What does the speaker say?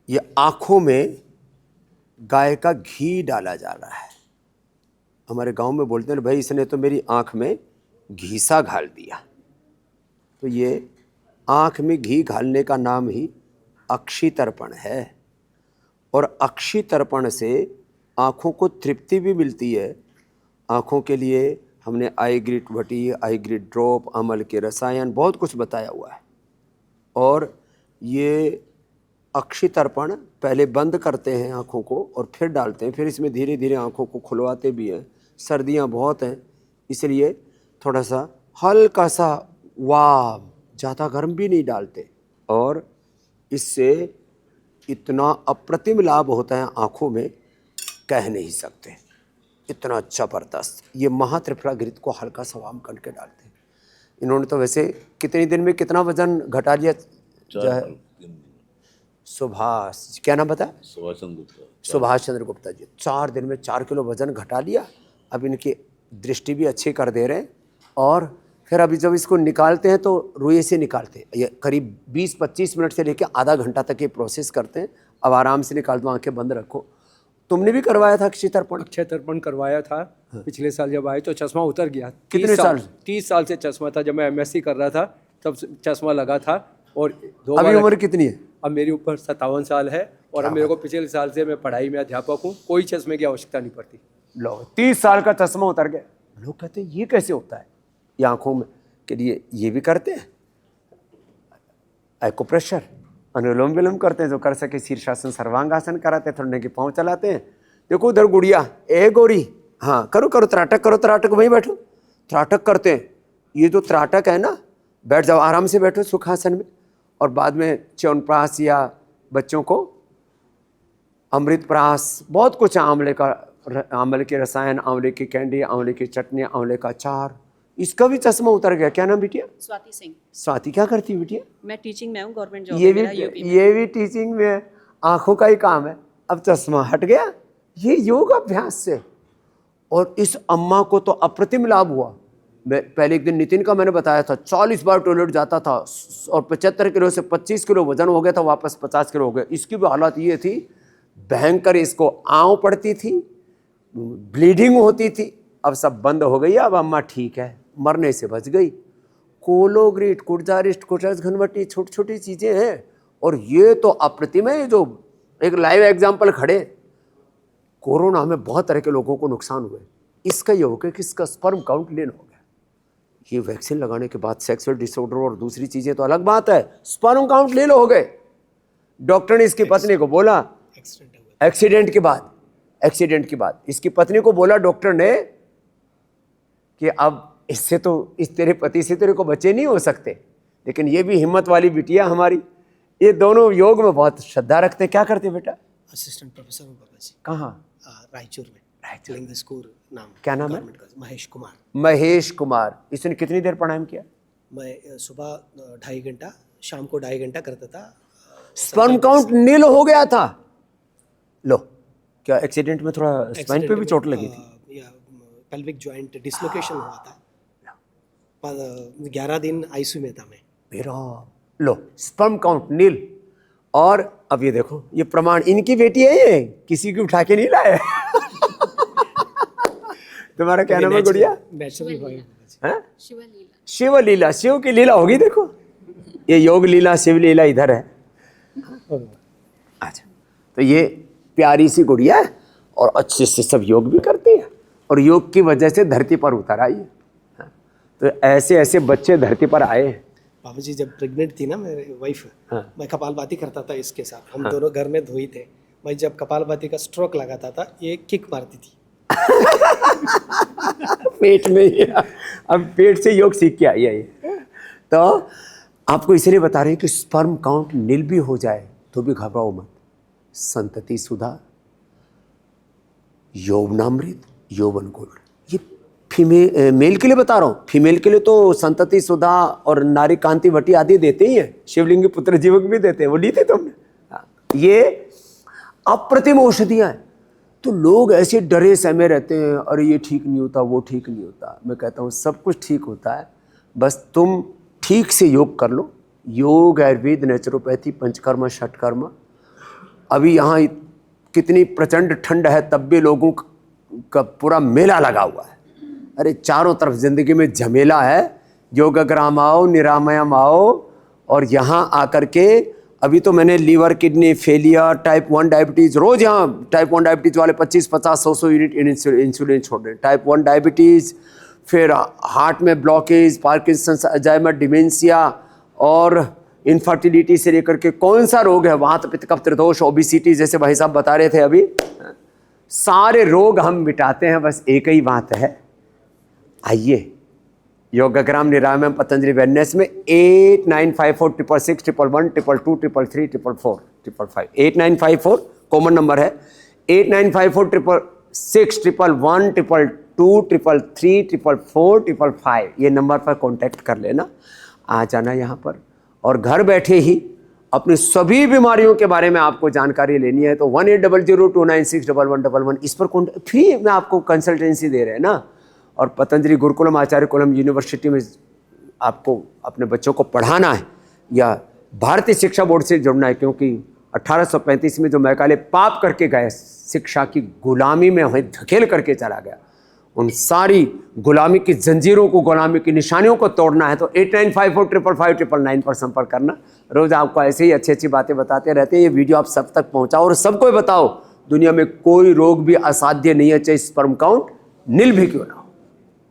ये आँखों में गाय का घी डाला जा रहा है। हमारे गांव में बोलते हैं भाई इसने तो मेरी आँख में घीसा घाल दिया। तो ये आँख में घी घालने का नाम ही अक्षि तर्पण है। और अक्षि तर्पण से आँखों को तृप्ति भी मिलती है। आँखों के लिए हमने आई ग्रिट वटी, आई ग्रिट ड्रॉप, अमल के रसायन, बहुत कुछ बताया हुआ है। और ये अक्षि तर्पण पहले बंद करते हैं आँखों को और फिर डालते हैं, फिर इसमें धीरे धीरे आँखों को खुलवाते भी हैं। सर्दियाँ बहुत हैं इसलिए थोड़ा सा हल्का सा वाम, ज़्यादा गर्म भी नहीं डालते। और इससे इतना अप्रतिम लाभ होता है आँखों में, कह नहीं सकते, इतना ज़बरदस्त। ये महात्रिफला घृत को हल्का सा वाम करके डालते हैं। इन्होंने तो वैसे कितने दिन में कितना वजन घटा लिया? सुभाष, क्या नाम बताया? सुभाष चंद्र गुप्ता जी 4 दिन में 4 किलो वजन घटा लिया। अब इनकी दृष्टि भी अच्छी कर दे रहे हैं। और फिर अभी जब इसको निकालते हैं तो रुई से निकालते हैं। ये करीब 20-25 मिनट से लेकर आधा घंटा तक ये प्रोसेस करते हैं। अब आराम से निकाल दो, आंखें बंद रखो। तुमने भी करवाया था अक्षय तर्पण? अक्षय तर्पण करवाया था। हाँ। पिछले साल जब आए तो चश्मा उतर गया। कितने साल? 30 साल से चश्मा था। जब मैं MSc कर रहा था तब चश्मा लगा था। और अभी उम्र कितनी है? अब मेरी ऊपर 57 साल है। और अब मेरे को पिछले साल से मैं पढ़ाई में अध्यापक हूँ, कोई चश्मे की आवश्यकता नहीं पड़ती। लो 30 साल का चश्मा उतर गया। लोग कहते हैं ये कैसे होता है? ये आंखों में के लिए ये भी करते हैं। एक्यूप्रेशर, अनुलोम विलोम करते हैं, जो कर सके शीर्षासन सर्वांगासन कराते हैं, थोड़ने के पाँव चलाते हैं। देखो उधर गुड़िया, ए गोरी, हाँ करो करो त्राटक करो, त्राटक वहीं बैठो, त्राटक करते हैं। ये जो त्राटक है ना, बैठ जाओ आराम से बैठो सुखासन में। और बाद में च्यवनप्राश या बच्चों को अमृतप्राश, बहुत कुछ आंवले का, आंवले के रसायन, आंवले की कैंडी, आंवले की चटनी, आंवले का अचार। इसका भी चश्मा उतर गया। क्या नाम बिटिया? स्वाति सिंह। स्वाति क्या करती है बिटिया? मैं टीचिंग में हूँ, गवर्नमेंट जॉब ये है मेरा यूपी में। ये भी टीचिंग में है, आंखों का ही काम है। अब चश्मा हट गया ये योग अभ्यास से। और इस अम्मा को तो अप्रतिम लाभ हुआ। मैं पहले एक दिन नितिन का मैंने बताया था, 40 बार टॉयलेट जाता था और 75 किलो से 25 किलो वजन हो गया था, वापस 50 किलो हो गया। इसकी भी हालत ये थी भयंकर, इसको आँव पड़ती थी, ब्लीडिंग होती थी। अब सब बंद हो गई। अब अम्मा ठीक है, मरने से बच गई। कोलोग्रीट, कुर्जारिस्ट, कुटस घनवटी, छोटी छोटी चीज़ें हैं। और ये तो अप्रतिम है, जो एक लाइव एग्जाम्पल खड़े। कोरोना में बहुत तरह के लोगों को नुकसान हुए। इसका ये हो गया कि इसका स्पर्म काउंट लेन हो गया। ये वैक्सीन लगाने के बाद सेक्सुअल डिसऑर्डर और दूसरी चीज़ें तो अलग बात है, स्पर्म काउंट ले लो हो गए। डॉक्टर ने इसकी पत्नी को बोला, एक्सीडेंट के बाद इसकी पत्नी को बोला डॉक्टर ने कि अब इससे तो, इस तेरे पति से तेरे को बच्चे नहीं हो सकते। लेकिन ये भी हिम्मत वाली बिटिया हमारी। ये दोनों योग में बहुत श्रद्धा रखते। क्या करते बेटा? असिस्टेंट प्रोफेसर हूँ बाबा जी। कहाँ? रायचूर में। रायचूर स्कूल नाम। क्या नाम है? महेश कुमार। महेश कुमार। इसने कितनी देर प्राणायाम किया? मैं सुबह 2.5 घंटा, शाम को 2.5 घंटा करता था। स्पर्म काउंट नील हो गया था। लो, क्या एक्सीडेंट में थोड़ा स्पाइन पे भी चोट लगी थी? पेल्विक जॉइंट डिसलोकेशन हुआ था। 11 दिन आईसीयू में था मैं। मेरा लो, स्पर्म काउंट नील। और अब ये देखो, ये प्रमाण इनकी बेटी है, ये किसी की उठा के नहीं लाए। तुम्हारा क्या नाम है गुड़िया? नेचुरल है शिवलीला। शिव की लीला होगी। देखो ये योग लीला, शिव लीला इधर है। अच्छा, तो ये प्यारी सी गुड़िया है और अच्छे से सब योग भी करती है और योग की वजह से धरती पर उतर आई है। तो ऐसे ऐसे बच्चे धरती पर आए हैं। बाबू जी जब प्रेग्नेंट थी ना मेरी वाइफ, मैं कपालभाति करता था इसके साथ। हम दोनों घर में धोई थे। मैं जब कपालभाति का स्ट्रोक लगाता था, ये किक मारती थी। पेट में ही। अब पेट से योग सीख के आई है ये। तो आपको इसलिए बता रहे हैं कि स्पर्म काउंट नील भी हो जाए तो भी घबराओ मत। संतति सुधा, यौवनामृत, यौवन गोल्ड, ये मेल के लिए बता रहा हूँ। फीमेल के लिए तो संतति सुधा और नारी कांति वटी आदि देते ही हैं। शिवलिंगी पुत्र जीवक भी देते हैं, वो ली थी तुमने। ये अप्रतिम औषधियाँ हैं। तो लोग ऐसे डरे सहमे रहते हैं, अरे ये ठीक नहीं होता, वो ठीक नहीं होता। मैं कहता हूँ सब कुछ ठीक होता है, बस तुम ठीक से योग कर लो। योग, आयुर्वेद, नेचुरोपैथी, पंचकर्म, षटकर्म, अभी यहाँ कितनी प्रचंड ठंड है, तब भी लोगों का पूरा मेला लगा हुआ है। अरे चारों तरफ ज़िंदगी में झमेला है। योगाग्राम आओ, निरामयम आओ, और यहाँ आकर के अभी तो मैंने liver, kidney failure, type 1 diabetes, रोज़ यहाँ टाइप 1 डायबिटीज़ वाले 25, 50, 100 यूनिट इंसुलिन छोड़ रहे हैं। टाइप 1 डायबिटीज़, फिर हार्ट में ब्लॉकेज, पार्किंसंस, अल्जाइमर, डिमेंशिया और इनफर्टिलिटी से लेकर के कौन सा रोग है, वात, पित्त, कफ, त्रिदोष, ओबिसिटी, जैसे भाई साहब बता रहे थे अभी, सारे रोग हम मिटाते हैं। बस एक ही बात है, आइए योगाग्राम निरामयम पतंजलि वेलनेस में 89546611112233334455 8954 कॉमन नंबर है, 895466112233334455 ये नंबर पर कांटेक्ट कर लेना, आ जाना यहाँ पर। और घर बैठे ही अपनी सभी बीमारियों के बारे में आपको जानकारी लेनी है तो 180029611111 इस पर फ्री में आपको कंसल्टेंसी दे रहे हैं ना। और पतंजलि गुरुकुलम आचार्य कुलम यूनिवर्सिटी में आपको अपने बच्चों को पढ़ाना है या भारतीय शिक्षा बोर्ड से जुड़ना है, क्योंकि 1835 में जो मैकाले पाप करके गए, शिक्षा की गुलामी में वहीं धकेल करके चला गया, उन सारी गुलामी की जंजीरों को, गुलामी की निशानियों को तोड़ना है तो 8954555999 पर संपर्क करना। रोज़ आपको ऐसे ही अच्छी अच्छी बातें बताते रहते हैं। ये वीडियो आप सब तक पहुंचाओ और सबको बताओ दुनिया में कोई रोग भी असाध्य नहीं है, चाहे स्पर्म काउंट नील भी क्यों ना हो।